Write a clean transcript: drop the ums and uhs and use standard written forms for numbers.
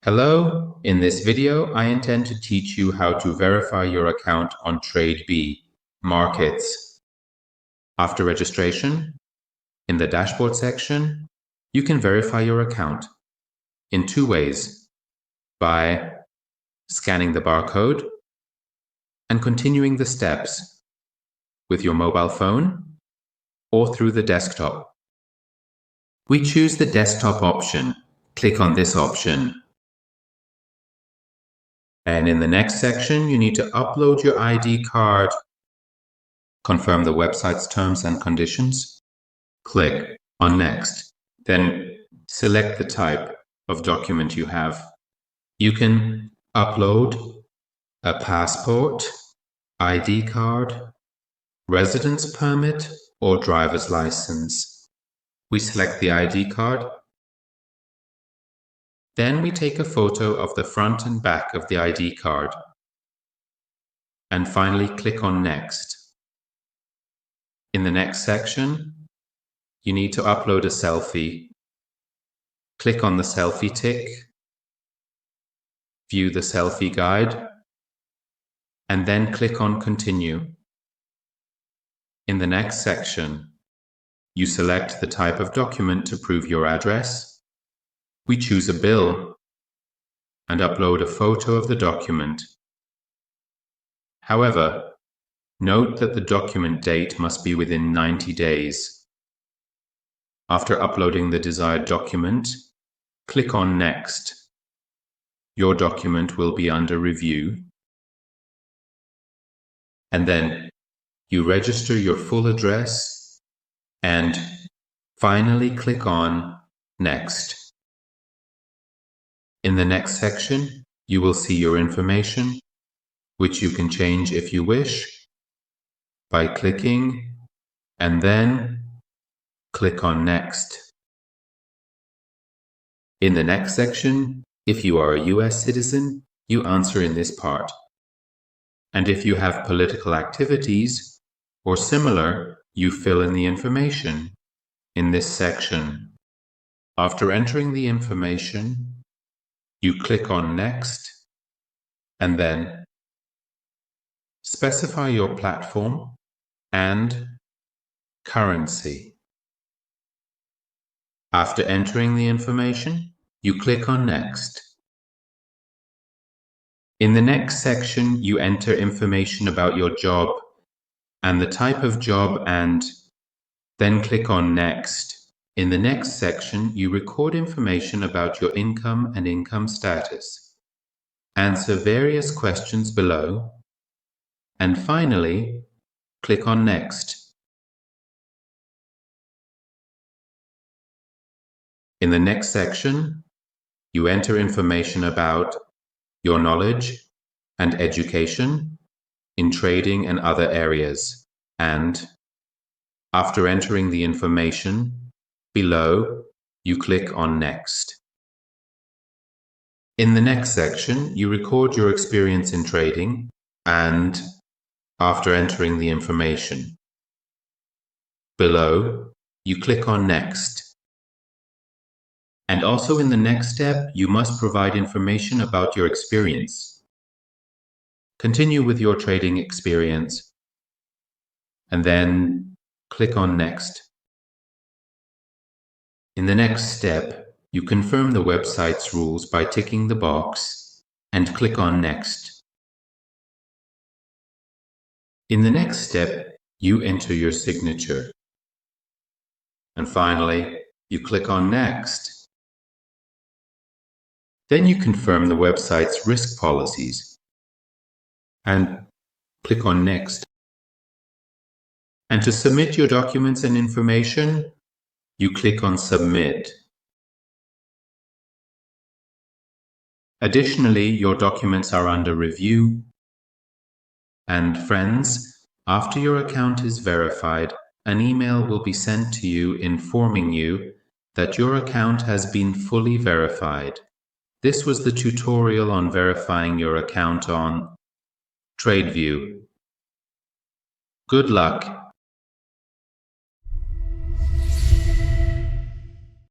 Hello, in this video I intend to teach you how to verify your account on Tradeview Markets. After registration, in the dashboard section, you can verify your account in two ways: by scanning the barcode and continuing the steps with your mobile phone or through the desktop. We choose the desktop option. Click on this option. And in the next section, you need to upload your ID card, confirm the website's terms and conditions, click on Next, then select the type of document you have. You can upload a passport, ID card, residence permit, or driver's license. We select the ID card. Then we take a photo of the front and back of the ID card. And finally click on Next. In the next section, you need to upload a selfie. Click on the selfie tick, view the selfie guide, and then click on Continue. In the next section, you select the type of document to prove your address. We choose a bill and upload a photo of the document. However, note that the document date must be within 90 days. After uploading the desired document, click on Next. Your document will be under review. And then you register your full address and finally click on Next. In the next section, you will see your information, which you can change if you wish by clicking and then click on Next. In the next section, if you are a US citizen, you answer in this part. And if you have political activities or similar, you fill in the information in this section. After entering the information, you click on Next and then specify your platform and currency. After entering the information, you click on Next. In the next section, you enter information about your job and the type of job and then click on Next. In the next section, you record information about your income and income status. Answer various questions below. And finally, click on Next. In the next section, you enter information about your knowledge and education in trading and other areas. And after entering the information below, you click on Next. In the next section, you record your experience in trading and after entering the information below, you click on Next. And also in the next step, you must provide information about your experience. Continue with your trading experience and then click on Next. In the next step, you confirm the website's rules by ticking the box and click on Next. In the next step, you enter your signature. And finally, you click on Next. Then you confirm the website's risk policies and click on Next. And to submit your documents and information, you click on Submit. Additionally, your documents are under review. And friends, after your account is verified, an email will be sent to you informing you that your account has been fully verified. This was the tutorial on verifying your account on Tradeview. Good luck!